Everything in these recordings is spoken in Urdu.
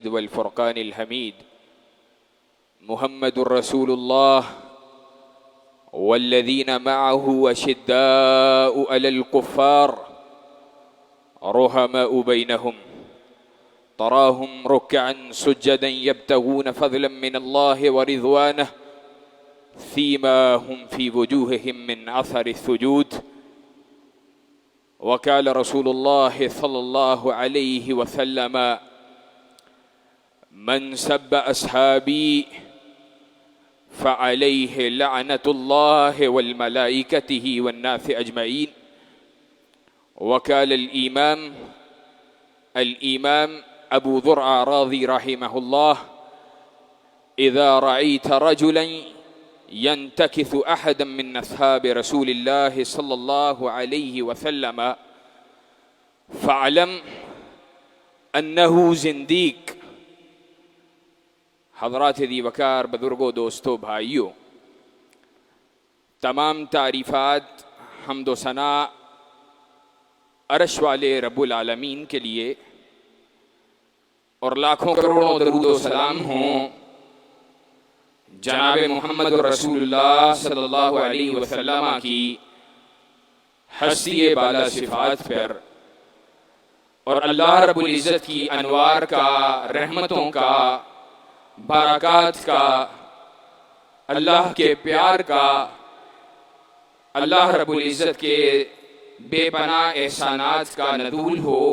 والفرقان الحميد محمد رسول الله والذين معه أشداء على الكفار رحماء بينهم تراهم ركعا سجدا يبتغون فضلا من الله ورضوانه سيماهم في وجوههم من أثر السجود وقال رسول الله صلى الله عليه وسلم من سب أصحابي فعليه لعنة الله والملائكته والناس أجمعين. وقال الإمام أبو ذرع راضي رحمه الله إذا رأيت رجلا ينتكث أحدا من أصحاب رسول الله صلى الله عليه وسلم فاعلم أنه زنديق. حضرات دی وقار بزرگوں دوستوں بھائیوں، تمام تعریفات حمد و ثنا عرش والے رب العالمین کے لیے اور لاکھوں کروڑوں درود و سلام ہوں جناب محمد رسول اللہ صلی اللہ علیہ وسلم کی ہستی بالا صفات پر، اور اللہ رب العزت کی انوار کا، رحمتوں کا، برکات کا، اللہ کے پیار کا، اللہ رب العزت کے بے پناہ احسانات کا نزول ہو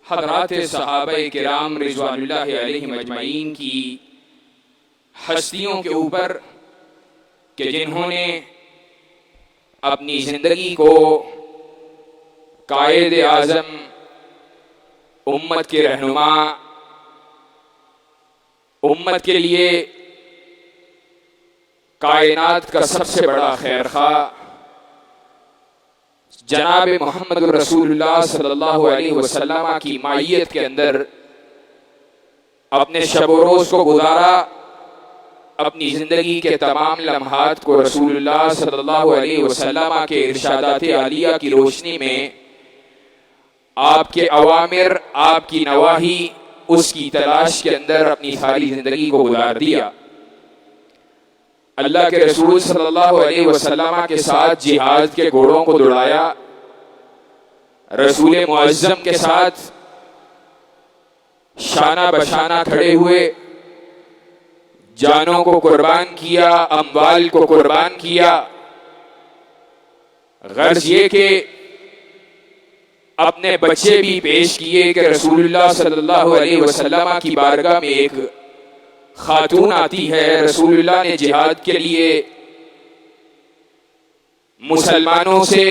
حضرات صحابہ کرام رضوان اللہ علیہم اجمعین کی ہستیوں کے اوپر کہ جنہوں نے اپنی زندگی کو قائد اعظم، امت کے رہنما، امت کے لیے کائنات کا سب سے بڑا خیر خواہ جناب محمد رسول اللہ صلی اللہ علیہ وسلم کی معیت کے اندر اپنے شب و روز کو گزارا، اپنی زندگی کے تمام لمحات کو رسول اللہ صلی اللہ علیہ وسلم کے ارشادات عالیہ کی روشنی میں آپ کے اوامر، آپ کی نواہی، اس کی تلاش کے اندر اپنی ساری زندگی کو گزار دیا. اللہ کے رسول صلی اللہ علیہ وسلم کے ساتھ جہاد کے گھوڑوں کو دوڑایا، رسول معظم کے ساتھ شانہ بشانہ کھڑے ہوئے، جانوں کو قربان کیا، اموال کو قربان کیا، غرض یہ کہ اپنے بچے بھی پیش کیے کہ رسول اللہ صلی اللہ علیہ وسلم کی بارگاہ میں ایک خاتون آتی ہے. رسول اللہ نے جہاد کے لیے مسلمانوں سے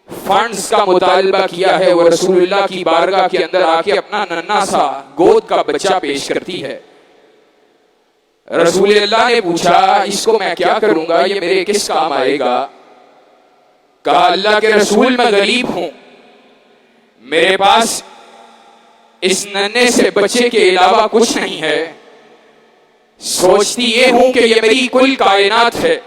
فنڈز کا مطالبہ کیا ہے، وہ رسول اللہ کی بارگاہ کے اندر آ کے اپنا ننھا سا گود کا بچہ پیش کرتی ہے. رسول اللہ نے پوچھا اس کو میں کیا کروں گا، یہ میرے کس کام آئے گا؟ کہا اللہ کے رسول میں غریب ہوں، میرے پاس اس ننھے سے بچے کے علاوہ کچھ نہیں ہے، سوچتی یہ ہوں کہ یہ میری کل کائنات ہے،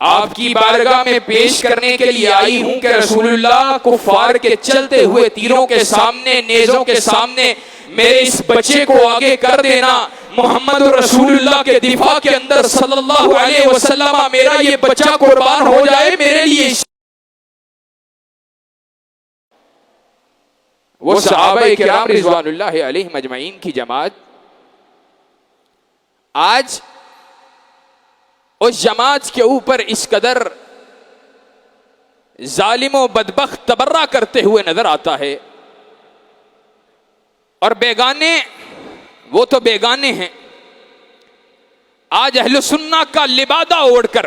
آپ کی بارگاہ میں پیش کرنے کے لیے آئی ہوں کہ رسول اللہ کفار کے چلتے ہوئے تیروں کے سامنے، نیزوں کے سامنے میرے اس بچے کو آگے کر دینا، محمد رسول اللہ کے دفاع کے اندر صلی اللہ علیہ وسلم میرا یہ بچہ قربان ہو جائے میرے لیے. وہ صحابہ کرام رضوان اللہ علیہم اجمعین کی جماعت آج اس جماعت کے اوپر اس قدر ظالم و بدبخت تبرہ کرتے ہوئے نظر آتا ہے، اور بیگانے وہ تو بیگانے ہیں. آج اہل سنہ کا لبادہ اوڑھ کر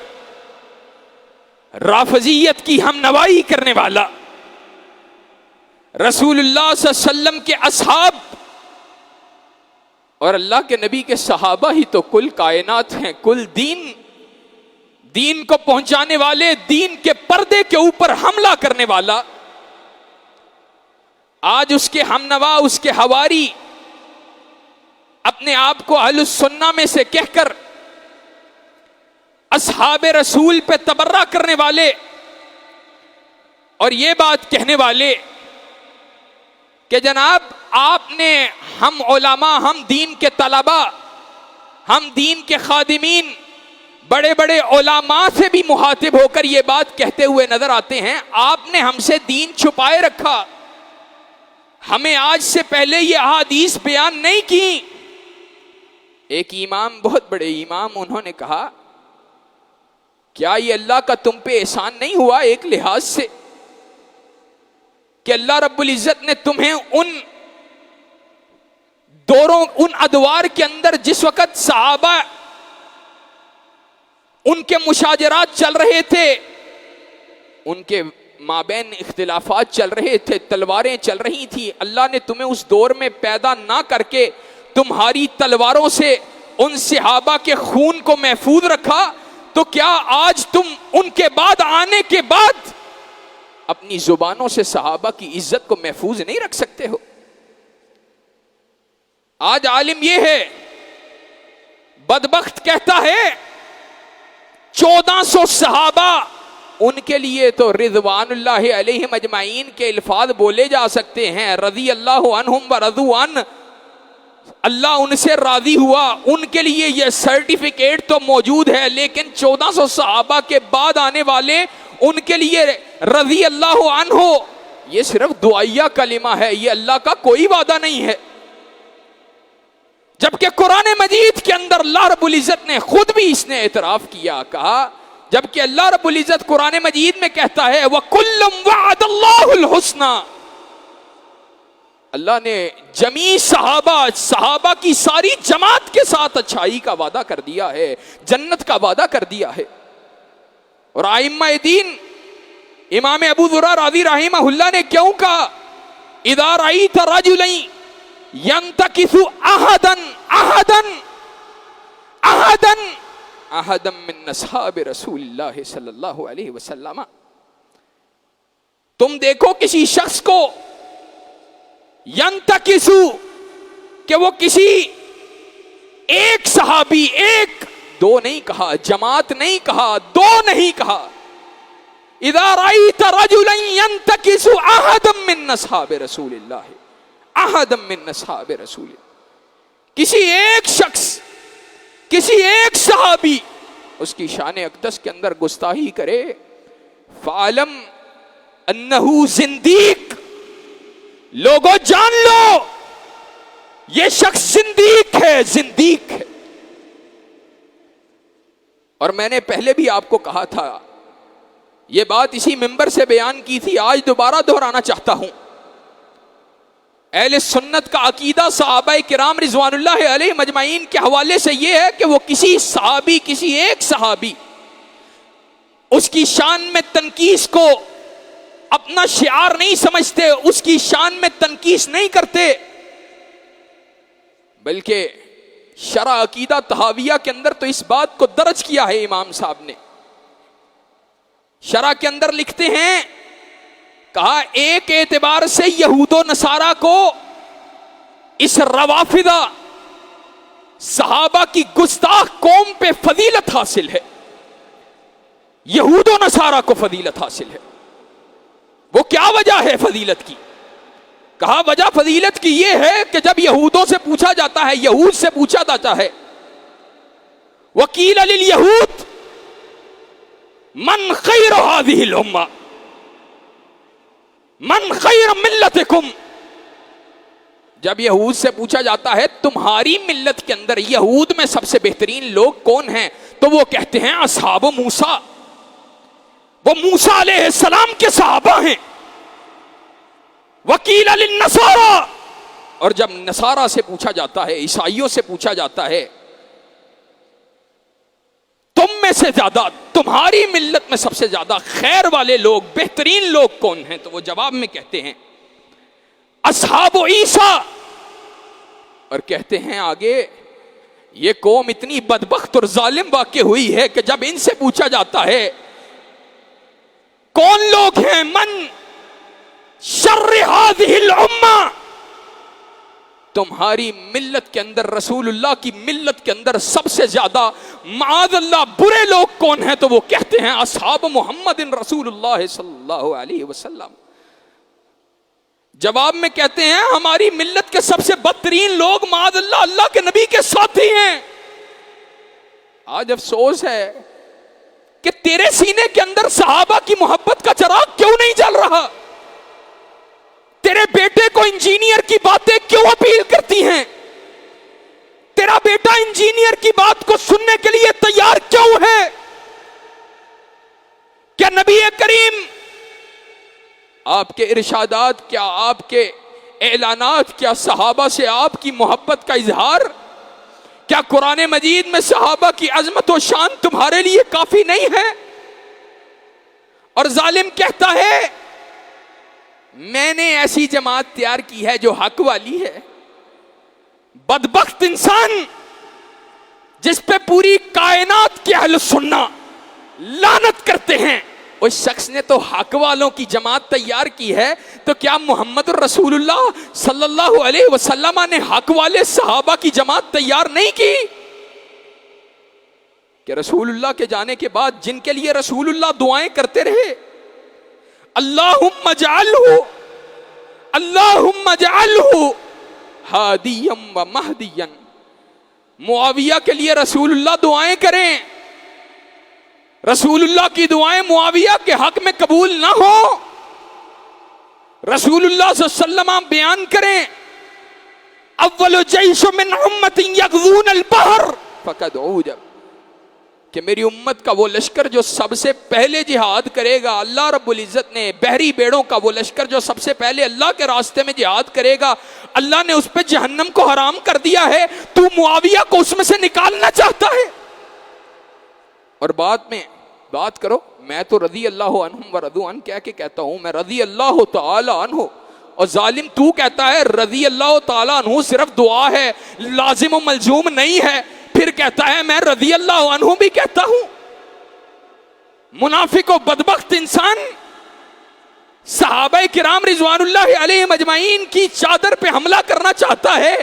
رافضیت کی ہم نوائی کرنے والا، رسول اللہ صلی اللہ علیہ وسلم کے اصحاب اور اللہ کے نبی کے صحابہ ہی تو کل کائنات ہیں، کل دین کو پہنچانے والے، دین کے پردے کے اوپر حملہ کرنے والا، آج اس کے ہمنوا، اس کے حواری اپنے آپ کو اہل السنہ میں سے کہہ کر اصحاب رسول پہ تبرہ کرنے والے اور یہ بات کہنے والے کہ جناب آپ نے ہم علماء، ہم دین کے طلباء، ہم دین کے خادمین بڑے بڑے علماء سے بھی مخاطب ہو کر یہ بات کہتے ہوئے نظر آتے ہیں، آپ نے ہم سے دین چھپائے رکھا، ہمیں آج سے پہلے یہ احادیث بیان نہیں کی۔ ایک امام، بہت بڑے امام، انہوں نے کہا کیا یہ اللہ کا تم پہ احسان نہیں ہوا ایک لحاظ سے کہ اللہ رب العزت نے تمہیں ان دوروں، ان ادوار کے اندر جس وقت صحابہ ان کے مشاجرات چل رہے تھے، ان کے مابین اختلافات چل رہے تھے، تلواریں چل رہی تھی، اللہ نے تمہیں اس دور میں پیدا نہ کر کے تمہاری تلواروں سے ان صحابہ کے خون کو محفوظ رکھا، تو کیا آج تم ان کے بعد آنے کے بعد اپنی زبانوں سے صحابہ کی عزت کو محفوظ نہیں رکھ سکتے ہو؟ آج عالم یہ ہے، بدبخت کہتا ہے 1400 صحابہ، ان کے لیے تو رضوان اللہ علیہم اجمعین کے الفاظ بولے جا سکتے ہیں، رضی اللہ عنہم ورضوا عنہ، اللہ ان سے راضی ہوا، ان کے لیے یہ سرٹیفکیٹ تو موجود ہے، لیکن 1400 صحابہ کے بعد آنے والے ان کے لیے رضی اللہ عنہ یہ صرف دعائیہ کلمہ ہے، یہ اللہ کا کوئی وعدہ نہیں ہے۔ جبکہ قرآن مجید کے اندر اللہ رب العزت نے خود بھی اس نے اعتراف کیا، کہا، جبکہ اللہ رب العزت قرآن مجید میں کہتا ہے وَكُلٌّ وَعَدَ اللَّهُ الْحُسْنَى، اللہ نے جمیع صحابہ کی ساری جماعت کے ساتھ اچھائی کا وعدہ کر دیا ہے، جنت کا وعدہ کر دیا ہے۔ اور ائمہ دین امام ابو ذرہ رضی رحمہ اللہ نے کیوں کہا اذا رأیت رجلین ينتكث احدا من اصحاب رسول اللہ صلی اللہ علیہ وسلم، تم دیکھو کسی شخص کو ينتكث کہ وہ کسی ایک صحابی، ایک دو نہیں کہا، جماعت نہیں کہا، دو نہیں کہا، اذا رأیت رجلا ينتكث احدا من اصحاب رسول اللہ، احد من اصحاب رسول، کسی ایک شخص، کسی ایک صحابی اس کی شان اقدس کے اندر گستاخی کرے، فعلم انہ زندیق، لوگوں جان لو یہ شخص زندیق ہے، زندیق ہے۔ اور میں نے پہلے بھی آپ کو کہا تھا، یہ بات اسی منبر سے بیان کی تھی، آج دوبارہ دہرانا چاہتا ہوں، اہل سنت کا عقیدہ صحابہ کرام رضوان اللہ علیہم اجمعین کے حوالے سے یہ ہے کہ وہ کسی صحابی، کسی ایک صحابی، اس کی شان میں تنقیص کو اپنا شعار نہیں سمجھتے، اس کی شان میں تنقیص نہیں کرتے، بلکہ شرح عقیدہ طحاویہ کے اندر تو اس بات کو درج کیا ہے امام صاحب نے، شرح کے اندر لکھتے ہیں، کہا ایک اعتبار سے یہود و نصارہ کو اس روافضہ صحابہ کی گستاخ قوم پہ فضیلت حاصل ہے، یہود و نصارہ کو فضیلت حاصل ہے۔ وہ کیا وجہ ہے فضیلت کی؟ کہا وجہ فضیلت کی یہ ہے کہ جب یہودوں سے پوچھا جاتا ہے، یہود سے پوچھا جاتا ہے، وقیل للیہود من خیر هذه الامہ من خیر ملتکم، جب یہود سے پوچھا جاتا ہے تمہاری ملت کے اندر یہود میں سب سے بہترین لوگ کون ہیں، تو وہ کہتے ہیں اصحاب موسیٰ، وہ موسیٰ علیہ السلام کے صحابہ ہیں۔ وقیل للنصارى، اور جب نصارہ سے پوچھا جاتا ہے، عیسائیوں سے پوچھا جاتا ہے تم میں سے زیادہ، تمہاری ملت میں سب سے زیادہ خیر والے لوگ، بہترین لوگ کون ہیں، تو وہ جواب میں کہتے ہیں اصحاب عیسیٰ، اور کہتے ہیں آگے یہ قوم اتنی بدبخت اور ظالم واقع ہوئی ہے کہ جب ان سے پوچھا جاتا ہے کون لوگ ہیں، من شر هذه الامہ، تمہاری ملت کے اندر، رسول اللہ کی ملت کے اندر سب سے زیادہ معاذ اللہ برے لوگ کون ہیں، تو وہ کہتے ہیں اصحاب محمد رسول اللہ صلی اللہ علیہ وسلم۔ جواب میں کہتے ہیں ہماری ملت کے سب سے بدترین لوگ معاذ اللہ اللہ کے نبی کے ساتھی ہیں۔ آج افسوس ہے کہ تیرے سینے کے اندر صحابہ کی محبت کا چراغ کیوں نہیں جل رہا؟ تیرے بیٹے کو انجینئر کی باتیں کیوں اپیل کرتی ہیں؟ تیرا بیٹا انجینئر کی بات کو سننے کے لیے تیار کیوں ہے؟ کیا نبی کریم آپ کے ارشادات، کیا آپ کے اعلانات، کیا صحابہ سے آپ کی محبت کا اظہار، کیا قرآن مجید میں صحابہ کی عظمت و شان تمہارے لیے کافی نہیں ہے؟ اور ظالم کہتا ہے میں نے ایسی جماعت تیار کی ہے جو حق والی ہے۔ بدبخت انسان جس پہ پوری کائنات کے اہل سننا لعنت کرتے ہیں، اس شخص نے تو حق والوں کی جماعت تیار کی ہے، تو کیا محمد رسول اللہ صلی اللہ علیہ وسلم نے حق والے صحابہ کی جماعت تیار نہیں کی؟ کہ رسول اللہ کے جانے کے بعد جن کے لیے رسول اللہ دعائیں کرتے رہے، اللہم اجعلہ اللہم اجعلہ ہادیا و مہدیا، معاویہ کے لیے رسول اللہ دعائیں کریں، رسول اللہ کی دعائیں معاویہ کے حق میں قبول نہ ہو، رسول اللہ صلی اللہ علیہ وسلم بیان کریں اول جیش من امت یغزون البحر فقد عوجب، کہ میری امت کا وہ لشکر جو سب سے پہلے جہاد کرے گا، اللہ رب العزت نے بحری بیڑوں کا وہ لشکر جو سب سے پہلے اللہ کے راستے میں جہاد کرے گا، اللہ نے اس پہ جہنم کو حرام کر دیا ہے، تو معاویہ کو اس میں سے نکالنا چاہتا ہے؟ اور بعد میں بات کرو میں تو رضی اللہ عنہم و رضوا عنہ کہہ کے کہتا ہوں، میں رضی اللہ تعالی عنہ، اور ظالم تو کہتا ہے رضی اللہ تعالی عنہ صرف دعا ہے، لازم و ملزوم نہیں ہے، پھر کہتا ہے میں رضی اللہ عنہ بھی کہتا ہوں۔ منافق و بدبخت انسان صحابہ کرام رضوان اللہ علیہم اجمعین کی چادر پہ حملہ کرنا چاہتا ہے،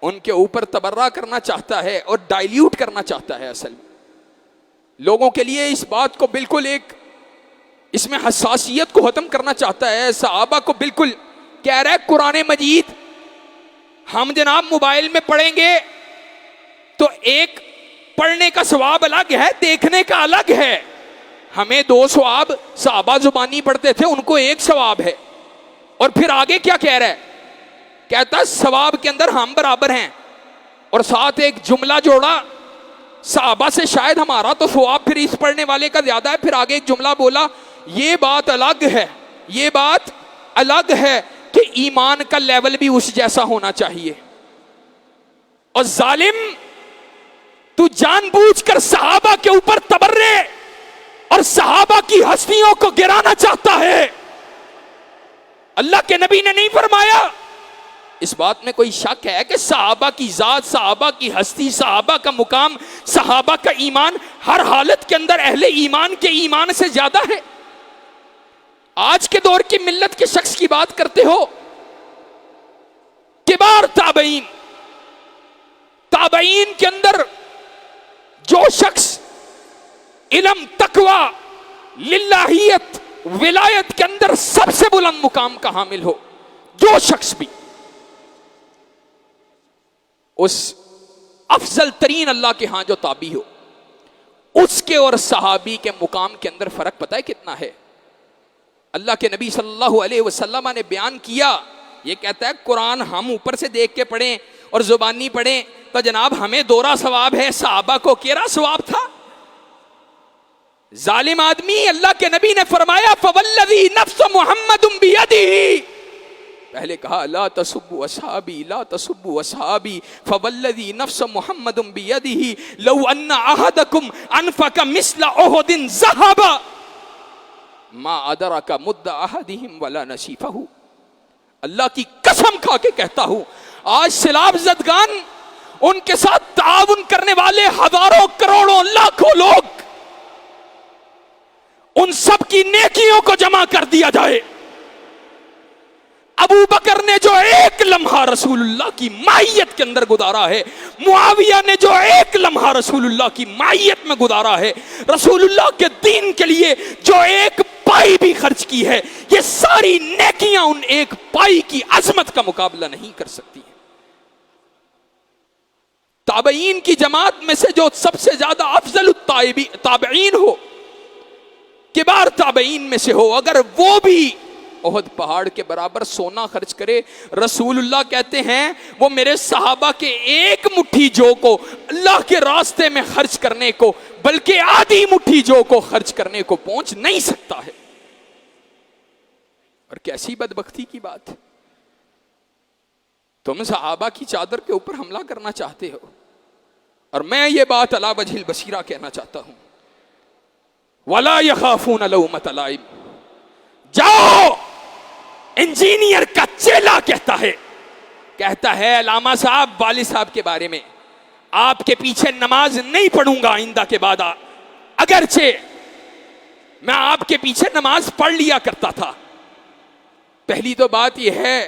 ان کے اوپر تبرہ کرنا چاہتا ہے اور ڈائلیوٹ کرنا چاہتا ہے، اصل میں لوگوں کے لیے اس بات کو بالکل ایک اس میں حساسیت کو ختم کرنا چاہتا ہے، صحابہ کو بالکل کہہ رہا ہے قرآن مجید ہم جناب موبائل میں پڑھیں گے تو ایک پڑھنے کا ثواب الگ ہے، دیکھنے کا الگ ہے، ہمیں 2 ثواب، صحابہ زبانی پڑھتے تھے ان کو 1 ثواب ہے، اور پھر آگے کیا کہہ رہا ہے؟ کہتا ثواب کے اندر ہم برابر ہیں، اور ساتھ ایک جملہ جوڑا صحابہ سے شاید ہمارا تو ثواب پھر اس پڑھنے والے کا زیادہ ہے، پھر آگے ایک جملہ بولا یہ بات الگ ہے، یہ بات الگ ہے کہ ایمان کا لیول بھی اس جیسا ہونا چاہیے۔ اور ظالم تو جان بوجھ کر صحابہ کے اوپر تبرے اور صحابہ کی ہستیوں کو گرانا چاہتا ہے۔ اللہ کے نبی نے نہیں فرمایا، اس بات میں کوئی شک ہے کہ صحابہ کی ذات، صحابہ کی ہستی، صحابہ کا مقام، صحابہ کا ایمان ہر حالت کے اندر اہل ایمان کے ایمان سے زیادہ ہے؟ آج کے دور کی ملت کے شخص کی بات کرتے ہو، کبار تابعین، تابعین کے اندر جو شخص علم، تقوی، للہیت، ولایت کے اندر سب سے بلند مقام کا حامل ہو، جو شخص بھی اس افضل ترین اللہ کے ہاں جو تابع ہو، اس کے اور صحابی کے مقام کے اندر فرق پتہ ہے کتنا ہے؟ اللہ کے نبی صلی اللہ علیہ وسلم نے بیان کیا، یہ کہتا ہے قرآن ہم اوپر سے دیکھ کے پڑھیں اور زبانی پڑھیں تو جناب ہمیں 2 ثواب ہے، صحابہ کو 1 ثواب تھا۔ ظالم آدمی، اللہ کے نبی نے فرمایا فوالذی نفس محمد بیدہ، پہلے کہا لا تسبوا اصحابی لا تسبوا اصحابی فوالذی نفس محمد بیدہ لو ان احدکم انفق مثل احد ذهبا ما ادرک مد احدہم ولا نصیفہ۔ اللہ کی قسم کھا کے کہتا ہوں، آج سیلاب زدگان، ان کے ساتھ تعاون کرنے والے ہزاروں کروڑوں لاکھوں لوگ، ان سب کی نیکیوں کو جمع کر دیا جائے، ابو بکر نے جو 1 لمحہ رسول اللہ کی معیت کے اندر گزارا ہے، معاویہ نے جو 1 لمحہ رسول اللہ کی معیت میں گزارا ہے، رسول اللہ کے دین کے لیے جو 1 پائی بھی خرچ کی ہے، یہ ساری نیکیاں ان ایک پائی کی عظمت کا مقابلہ نہیں کر سکتی ہیں۔ تابعین کی جماعت میں سے جو سب سے زیادہ افضل التابعین ہو، کبار تابعین میں سے ہو، اگر وہ بھی احد پہاڑ کے برابر سونا خرچ کرے، رسول اللہ کہتے ہیں وہ میرے صحابہ کے ایک مٹھی جو کو اللہ کے راستے میں خرچ کرنے کو، بلکہ آدھی مٹھی جو کو خرچ کرنے کو پہنچ نہیں سکتا ہے۔ اور کیسی بدبختی کی بات، تم صحابہ کی چادر کے اوپر حملہ کرنا چاہتے ہو، اور میں یہ بات علی وجہ البصیرہ کہنا چاہتا ہوں، وَلَا يَخَافُونَ لَوْمَةَ لَائِمٍ۔ جاؤ، انجینئر کا چیلا کہتا ہے علامہ صاحب والد صاحب کے بارے میں، آپ کے پیچھے نماز نہیں پڑھوں گا آئندہ کے بعد، اگرچہ میں آپ کے پیچھے نماز پڑھ لیا کرتا تھا۔ پہلی تو بات یہ ہے،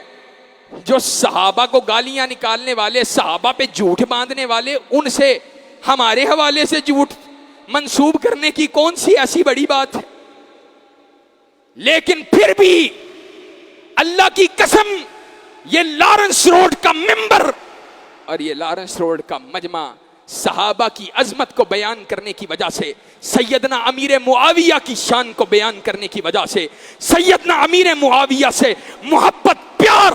جو صحابہ کو گالیاں نکالنے والے، صحابہ پہ جھوٹ باندھنے والے، ان سے ہمارے حوالے سے جھوٹ منسوب کرنے کی کون سی ایسی بڑی بات ہے؟ لیکن پھر بھی اللہ کی قسم، یہ لارنس روڈ کا ممبر اور یہ لارنس روڈ کا مجمع صحابہ کی عظمت کو بیان کرنے کی وجہ سے، سیدنا امیر معاویہ کی شان کو بیان کرنے کی وجہ سے، سیدنا امیر معاویہ سے محبت، پیار،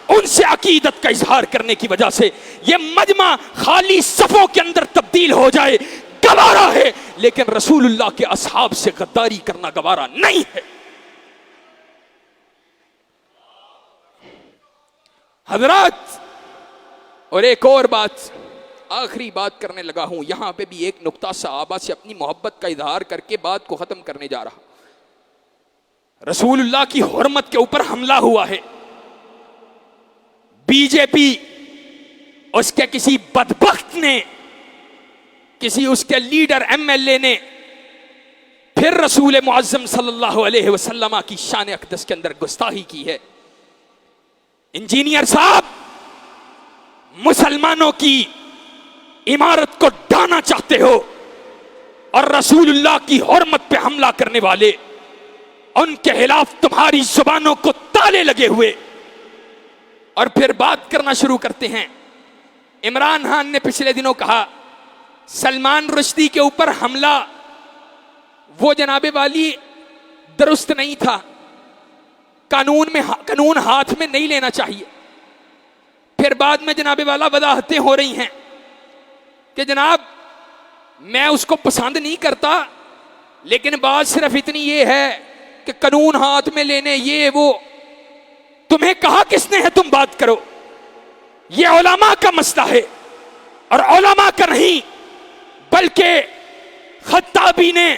ان سے عقیدت کا اظہار کرنے کی وجہ سے یہ مجمع خالی صفوں کے اندر تبدیل ہو جائے گوارا ہے، لیکن رسول اللہ کے اصحاب سے غداری کرنا گوارا نہیں ہے۔ حضرات، اور ایک اور بات، آخری بات کرنے لگا ہوں، یہاں پہ بھی ایک نقطہ صحابہ سے اپنی محبت کا اظہار کر کے بات کو ختم کرنے جا رہا۔ رسول اللہ کی حرمت کے اوپر حملہ ہوا ہے، بی جے پی اس کے کسی بدبخت نے، کسی اس کے لیڈر ایم ایل اے نے پھر رسول معظم صلی اللہ علیہ وسلم کی شان اقدس کے اندر گستاخی کی ہے۔ انجینئر صاحب، مسلمانوں کی عمارت کو ڈھانا چاہتے ہو اور رسول اللہ کی حرمت پہ حملہ کرنے والے، ان کے خلاف تمہاری زبانوں کو تالے لگے ہوئے، اور پھر بات کرنا شروع کرتے ہیں۔ عمران خان نے پچھلے دنوں کہا سلمان رشدی کے اوپر حملہ وہ جناب والی درست نہیں تھا، قانون ہاتھ میں نہیں لینا چاہیے۔ پھر بعد میں جناب والا وضاحتیں ہو رہی ہیں کہ جناب میں اس کو پسند نہیں کرتا، لیکن بات صرف اتنی یہ ہے کہ قانون ہاتھ میں لینے، یہ وہ، تمہیں کہا کس نے ہے تم بات کرو؟ یہ علماء کا مسئلہ ہے، اور علماء کا نہیں بلکہ خطابی نے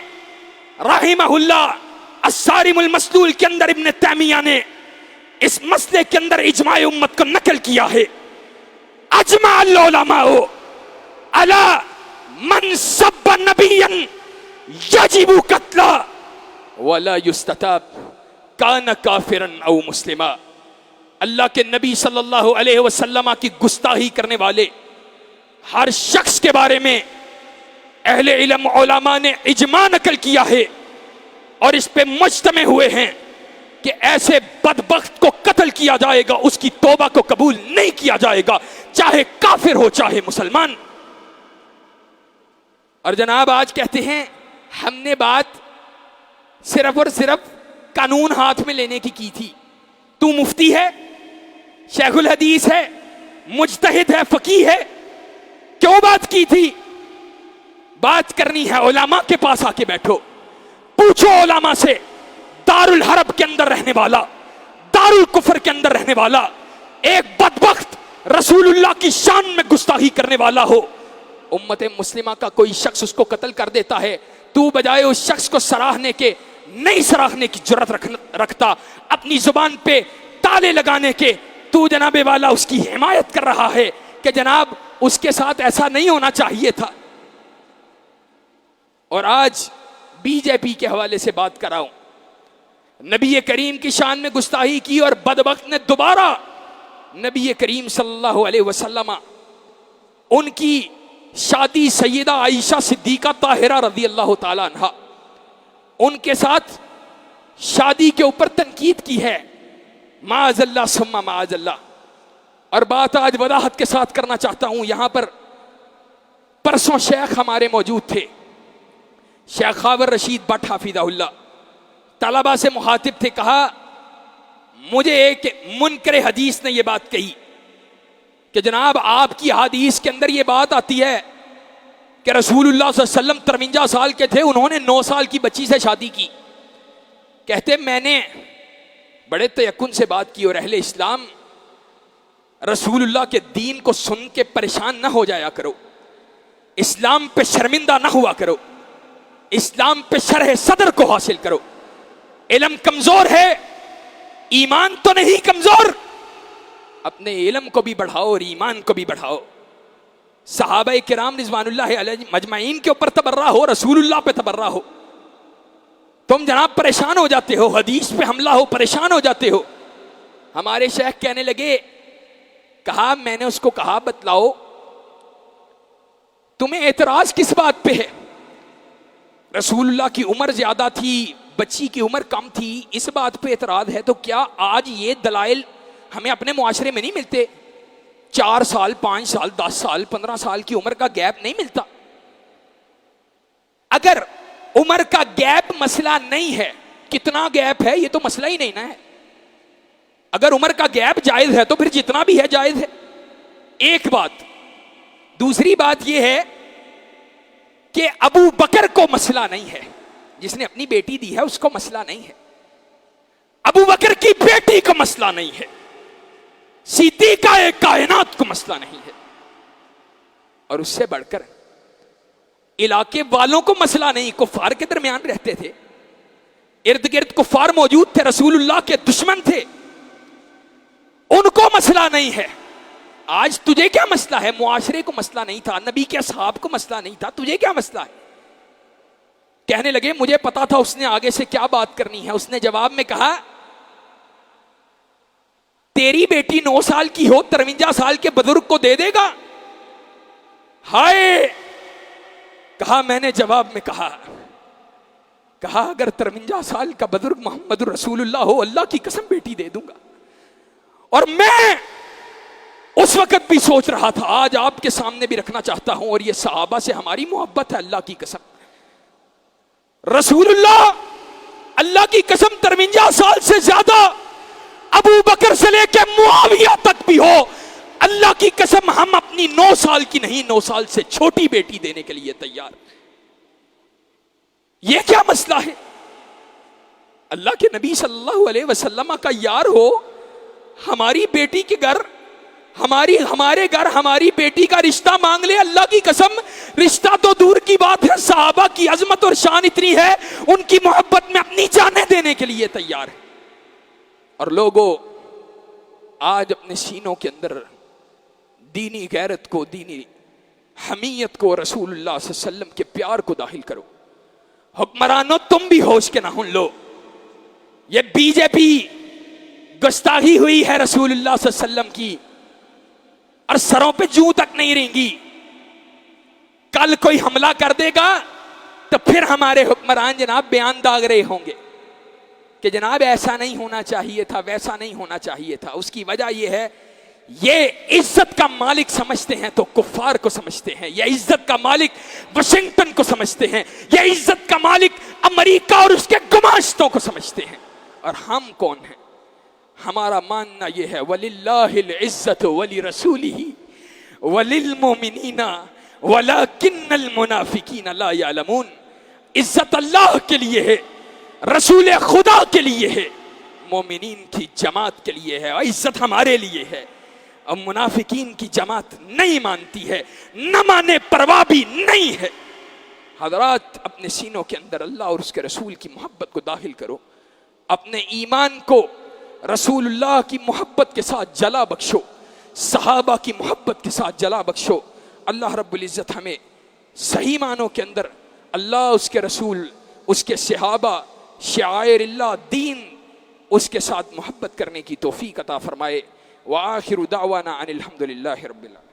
رحمہ اللہ الصارم المسلول کے اندر، ابن تیمیہ نے اس مسئلے کے اندر اجماع امت کو نقل کیا ہے۔ اجمع العلماء علی من سب نبیا یجب قتلا ولا یستتاب کان کافرا او مسلما۔ اللہ کے نبی صلی اللہ علیہ وسلم کی گستاخی کرنے والے ہر شخص کے بارے میں اہل علم علماء نے اجماع نقل کیا ہے، اور اس پہ مجتمع ہوئے ہیں کہ ایسے بدبخت کو قتل کیا جائے گا، اس کی توبہ کو قبول نہیں کیا جائے گا، چاہے کافر ہو چاہے مسلمان۔ اور جناب آج کہتے ہیں ہم نے بات صرف اور صرف قانون ہاتھ میں لینے کی تھی۔ تو مفتی ہے، شیخ الحدیث ہے، مجتہد ہے، فقیہ ہے، کیوں بات کی تھی؟ بات کرنی ہے علماء کے پاس آ کے بیٹھو، پوچھو علماء سے۔ دار الحرب کے اندر رہنے والا، دار الکفر کے اندر رہنے والا ایک بدبخت رسول اللہ کی شان میں گستاخی کرنے والا ہو، امت مسلمہ کا کوئی شخص اس کو قتل کر دیتا ہے، تو بجائے اس شخص کو سراہنے کے، نہیں سراہنے کی جرت رکھتا، اپنی زبان پہ تالے لگانے کے، تو جناب والا اس کی حمایت کر رہا ہے کہ جناب اس کے ساتھ ایسا نہیں ہونا چاہیے تھا۔ اور آج بی جے پی کے حوالے سے بات کر رہا ہوں، نبی کریم کی شان میں گستاخی کی، اور بدبخت نے دوبارہ نبی کریم صلی اللہ علیہ وسلم، ان کی شادی سیدہ عائشہ صدیقہ طاہرہ رضی اللہ تعالی عنہا، ان کے ساتھ شادی کے اوپر تنقید کی ہے، معاذ اللہ ثم معاذ اللہ. اور بات آج وضاحت کے ساتھ کرنا چاہتا ہوں. یہاں پر پرسوں شیخ ہمارے موجود تھے، شیخ خاور رشید بٹ حفظہ اللہ، طلبہ سے مخاطب تھے. کہا مجھے ایک منکر حدیث نے یہ بات کہی کہ جناب آپ کی حدیث کے اندر یہ بات آتی ہے کہ رسول اللہ صلی اللہ علیہ وسلم 53 سال کے تھے، انہوں نے 9 سال کی بچی سے شادی کی. کہتے میں نے بڑے تیقن سے بات کی، اور اہل اسلام رسول اللہ کے دین کو سن کے پریشان نہ ہو جایا کرو، اسلام پہ شرمندہ نہ ہوا کرو، اسلام پہ شرح صدر کو حاصل کرو. علم کمزور ہے، ایمان تو نہیں کمزور. اپنے علم کو بھی بڑھاؤ اور ایمان کو بھی بڑھاؤ. صحابہ کرام رضوان اللہ علیہ مجمعین کے اوپر تبرہ ہو، رسول اللہ پہ تبرہ ہو. تم جناب پریشان ہو جاتے ہو، حدیث پہ حملہ ہو پریشان ہو جاتے ہو. ہمارے شیخ کہنے لگے، کہا میں نے اس کو کہا بتلاؤ تمہیں اعتراض کس بات پہ ہے؟ رسول اللہ کی عمر زیادہ تھی، بچی کی عمر کم تھی، اس بات پہ اعتراض ہے. تو کیا آج یہ دلائل ہمیں اپنے معاشرے میں نہیں ملتے؟ 4 سال 5 سال 10 سال 15 سال کی عمر کا گیپ نہیں ملتا؟ اگر عمر کا گیپ مسئلہ نہیں ہے، کتنا گیپ ہے یہ تو مسئلہ ہی نہیں نا ہے. اگر عمر کا گیپ جائز ہے تو پھر جتنا بھی ہے جائز ہے. ایک بات. دوسری بات یہ ہے کہ ابو بکر کو مسئلہ نہیں ہے، جس نے اپنی بیٹی دی ہے اس کو مسئلہ نہیں ہے. ابو بکر کی بیٹی کو مسئلہ نہیں ہے، صدیقہ کائنات کو مسئلہ نہیں ہے. اور اس سے بڑھ کر علاقے والوں کو مسئلہ نہیں، کفار کے درمیان رہتے تھے، ارد گرد کفار موجود تھے، رسول اللہ کے دشمن تھے، ان کو مسئلہ نہیں ہے. آج تجھے کیا مسئلہ ہے؟ معاشرے کو مسئلہ نہیں تھا، نبی کے اصحاب کو مسئلہ نہیں تھا، تجھے کیا مسئلہ ہے؟ کہنے لگے مجھے پتا تھا اس نے آگے سے کیا بات کرنی ہے. اس نے جواب میں کہا تیری بیٹی 9 سال کی ہو 53 سال کے بزرگ کو دے دے گا؟ ہائے! کہا میں نے جواب میں کہا اگر 53 سال کا بزرگ محمد رسول اللہ ہو، اللہ کی قسم بیٹی دے دوں گا. اور میں اس وقت بھی سوچ رہا تھا، آج آپ کے سامنے بھی رکھنا چاہتا ہوں، اور یہ صحابہ سے ہماری محبت ہے، اللہ کی قسم رسول اللہ کی قسم 53 سال سے زیادہ ابو بکر سے لے کے معاویہ تک بھی ہو، اللہ کی قسم ہم اپنی 9 سال کی نہیں 9 سال سے چھوٹی بیٹی دینے کے لیے تیار. یہ کیا مسئلہ ہے؟ اللہ کے نبی صلی اللہ علیہ وسلم کا یار ہو، ہماری بیٹی کے گھر ہمارے گھر ہماری بیٹی کا رشتہ مانگ لے. اللہ کی قسم رشتہ تو دور کی بات ہے، صحابہ کی عظمت اور شان اتنی ہے، ان کی محبت میں اپنی جانیں دینے کے لیے تیار ہے. اور لوگوں آج اپنے سینوں کے اندر دینی غیرت کو، دینی حمیت کو، رسول اللہ صلی اللہ علیہ وسلم کے پیار کو داخل کرو. حکمرانوں تم بھی ہوش کے نہون لو. یہ بی جے پی گستاخی ہوئی ہے رسول اللہ صلی اللہ علیہ وسلم کی، اور سروں پہ جوں تک نہیں رہیں گی. کل کوئی حملہ کر دے گا تو پھر ہمارے حکمران جناب بیان داغ رہے ہوں گے کہ جناب ایسا نہیں ہونا چاہیے تھا، ویسا نہیں ہونا چاہیے تھا. اس کی وجہ یہ ہے، یہ عزت کا مالک سمجھتے ہیں تو کفار کو سمجھتے ہیں، یہ عزت کا مالک واشنگٹن کو سمجھتے ہیں، یہ عزت کا مالک امریکہ اور اس کے گماشتوں کو سمجھتے ہیں. اور ہم کون ہیں؟ ہمارا ماننا یہ ہے وَلِلَّهِ الْعِزَّةُ وَلِرَسُولِهِ وَلِلْمُؤْمِنِينَ وَلَكِنَّ الْمُنَافِقِينَ لَا يَعْلَمُونَ. عزت اللہ کے لیے ہے، رسول خدا کے لیے ہے، مومنین کی جماعت کے لیے ہے، اور عزت ہمارے لیے ہے. اور منافقین کی جماعت نہیں مانتی ہے، نہ مانے پرواہ بھی نہیں ہے. حضرات اپنے سینوں کے اندر اللہ اور اس کے رسول کی محبت کو داخل کرو، اپنے ایمان کو رسول اللہ کی محبت کے ساتھ جلا بخشو، صحابہ کی محبت کے ساتھ جلا بخشو. اللہ رب العزت ہمیں صحیح معنوں کے اندر اللہ، اس کے رسول، اس کے صحابہ، شعائر اللہ، دین، اس کے ساتھ محبت کرنے کی توفیق عطا فرمائے. وآخر دعوانا ان الحمدللہ رب العالمین.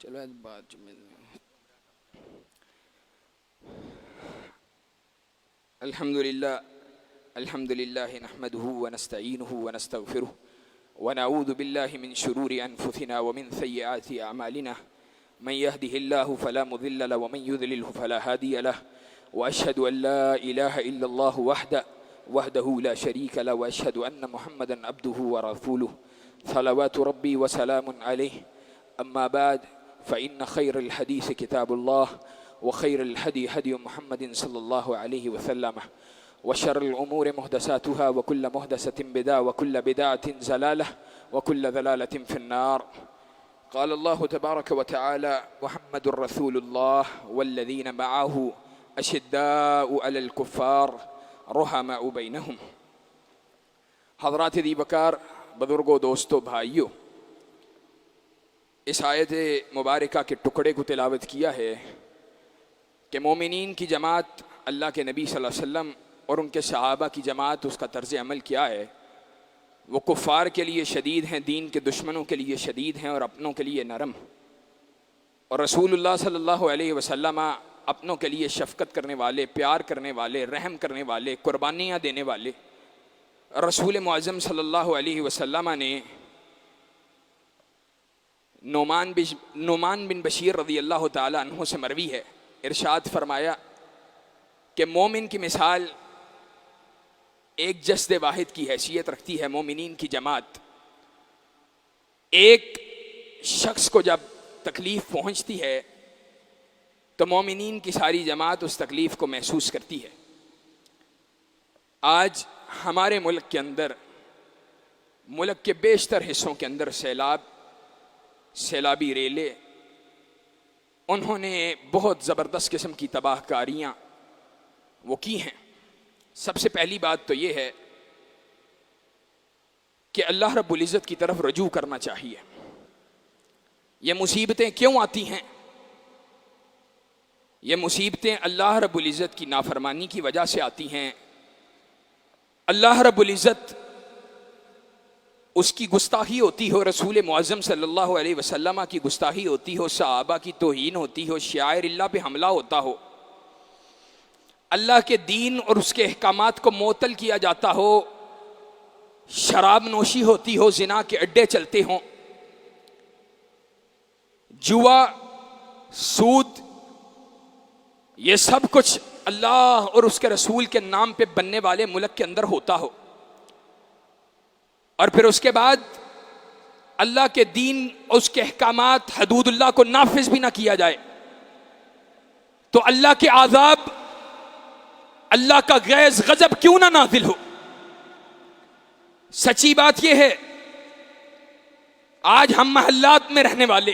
چلو بات الحمد لله نحمده ونستعينه ونستغفره ونعوذ بالله من شرور أنفسنا ومن سيئات أعمالنا من يهده الله فلا مضل له ومن يضلله فلا هادي له وأشهد أن لا إله إلا الله وحده لا شريك له وأشهد أن محمدا عبده ورسوله صلوات ربي وسلام عليه أما بعد فإن خير الحديث كتاب الله وخير الهدي هدي محمد صلى الله عليه وسلم وشر الأمور محدثاتها وكل محدثة بدعة وكل بدعة ضلالة وكل ضلالة في النار. قال الله تبارك وتعالى محمد رسول الله والذين معه أشداء على الكفار رحماء بينهم. حضرات دی بکار، بزرگوں، دوستوں، بھائیوں، اس آیت مبارکہ کے ٹکڑے کو تلاوت کیا ہے کہ مومنین کی جماعت، اللہ کے نبی صلی اللہ علیہ وسلم اور ان کے صحابہ کی جماعت، اس کا طرز عمل کیا ہے؟ وہ کفار کے لیے شدید ہیں، دین کے دشمنوں کے لیے شدید ہیں اور اپنوں کے لیے نرم. اور رسول اللہ صلی اللہ علیہ وسلم اپنوں کے لیے شفقت کرنے والے، پیار کرنے والے، رحم کرنے والے، قربانیاں دینے والے. رسول معظم صلی اللہ علیہ وسلم نے نعمان بن بشیر رضی اللہ تعالی عنہ سے مروی ہے، ارشاد فرمایا کہ مومن کی مثال ایک جسد واحد کی حیثیت رکھتی ہے. مومنین کی جماعت، ایک شخص کو جب تکلیف پہنچتی ہے تو مومنین کی ساری جماعت اس تکلیف کو محسوس کرتی ہے. آج ہمارے ملک کے اندر، ملک کے بیشتر حصوں کے اندر سیلابی ریلے، انہوں نے بہت زبردست قسم کی تباہ کاریاں وہ کی ہیں. سب سے پہلی بات تو یہ ہے کہ اللہ رب العزت کی طرف رجوع کرنا چاہیے. یہ مصیبتیں کیوں آتی ہیں؟ یہ مصیبتیں اللہ رب العزت کی نافرمانی کی وجہ سے آتی ہیں. اللہ رب العزت، اس کی گستاخی ہوتی ہو، رسول معظم صلی اللہ علیہ وسلم کی گستاخی ہوتی ہو، صحابہ کی توہین ہوتی ہو، شعائر اللہ پہ حملہ ہوتا ہو، اللہ کے دین اور اس کے احکامات کو معطل کیا جاتا ہو، شراب نوشی ہوتی ہو، زنا کے اڈے چلتے ہوں، جوا، سود، یہ سب کچھ اللہ اور اس کے رسول کے نام پہ بننے والے ملک کے اندر ہوتا ہو، اور پھر اس کے بعد اللہ کے دین، اس کے احکامات، حدود اللہ کو نافذ بھی نہ کیا جائے، تو اللہ کے عذاب، اللہ کا غیظ، غضب کیوں نہ نازل ہو؟ سچی بات یہ ہے، آج ہم محلات میں رہنے والے،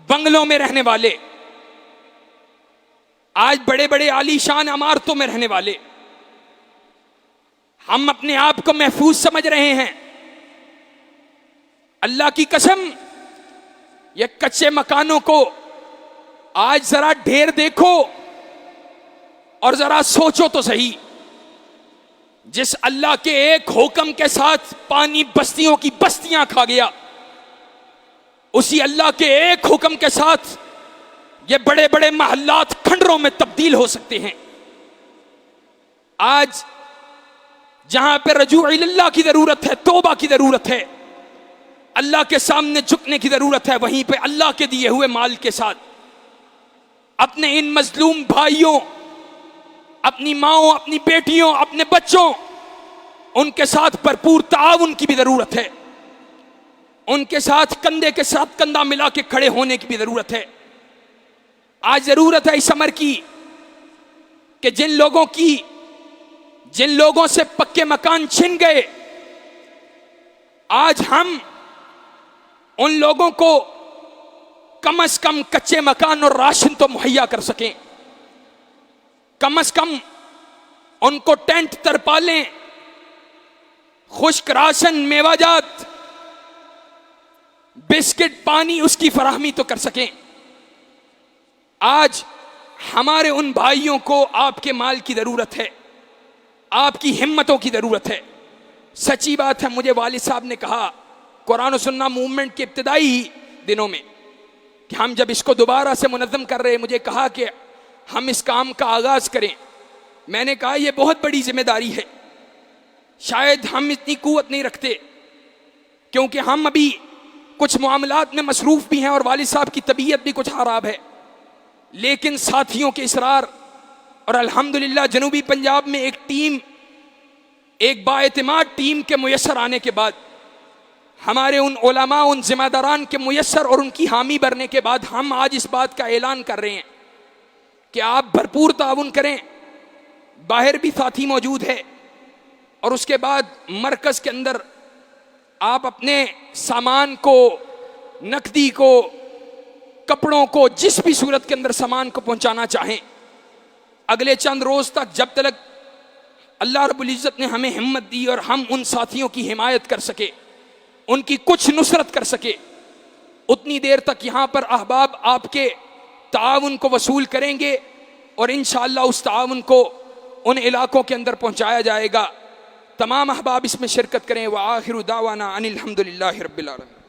بنگلوں میں رہنے والے، آج بڑے بڑے عالی شان عمارتوں میں رہنے والے، ہم اپنے آپ کو محفوظ سمجھ رہے ہیں. اللہ کی قسم، یہ کچے مکانوں کو آج ذرا ڈھیر دیکھو اور ذرا سوچو تو صحیح. جس اللہ کے ایک حکم کے ساتھ پانی بستیوں کی بستیاں کھا گیا، اسی اللہ کے ایک حکم کے ساتھ یہ بڑے بڑے محلات کھنڈروں میں تبدیل ہو سکتے ہیں. آج جہاں پہ رجوع اللہ کی ضرورت ہے، توبہ کی ضرورت ہے، اللہ کے سامنے جھکنے کی ضرورت ہے، وہیں پہ اللہ کے دیے ہوئے مال کے ساتھ اپنے ان مظلوم بھائیوں، اپنی ماؤں، اپنی بیٹیوں، اپنے بچوں، ان کے ساتھ بھرپور تعاون کی بھی ضرورت ہے. ان کے ساتھ کندھے کے ساتھ کندھا ملا کے کھڑے ہونے کی بھی ضرورت ہے. آج ضرورت ہے اس امر کی کہ جن لوگوں سے پکے مکان چھن گئے، آج ہم ان لوگوں کو کم از کم کچے مکان اور راشن تو مہیا کر سکیں. کم از کم ان کو ٹینٹ ترپالیں، خشک راشن، میوہ جات، بسکٹ، پانی، اس کی فراہمی تو کر سکیں. آج ہمارے ان بھائیوں کو آپ کے مال کی ضرورت ہے، آپ کی ہمتوں کی ضرورت ہے. سچی بات ہے، مجھے والد صاحب نے کہا قرآن و سنہ موومنٹ کے ابتدائی دنوں میں کہ ہم جب اس کو دوبارہ سے منظم کر رہے، مجھے کہا کہ ہم اس کام کا آغاز کریں۔ میں نے کہا یہ بہت بڑی ذمہ داری ہے، شاید ہم اتنی قوت نہیں رکھتے، کیونکہ ہم ابھی کچھ معاملات میں مصروف بھی ہیں اور والد صاحب کی طبیعت بھی کچھ خراب ہے، لیکن ساتھیوں کے اصرار اور الحمدللہ جنوبی پنجاب میں ایک ٹیم، ایک بااعتماد ٹیم کے میسر آنے کے بعد، ہمارے ان علماء، ان ذمہ داران کے میسر اور ان کی حامی بھرنے کے بعد، ہم آج اس بات کا اعلان کر رہے ہیں کہ آپ بھرپور تعاون کریں۔ باہر بھی ساتھی موجود ہے، اور اس کے بعد مرکز کے اندر آپ اپنے سامان کو، نقدی کو، کپڑوں کو، جس بھی صورت کے اندر سامان کو پہنچانا چاہیں، اگلے چند روز تک جب تک اللہ رب العزت نے ہمیں ہمت دی اور ہم ان ساتھیوں کی حمایت کر سکے، ان کی کچھ نصرت کر سکے، اتنی دیر تک یہاں پر احباب آپ کے تعاون کو وصول کریں گے، اور انشاءاللہ اس تعاون کو ان علاقوں کے اندر پہنچایا جائے گا۔ تمام احباب اس میں شرکت کریں۔ وآخر دعوانا ان الحمدللہ رب العالمین۔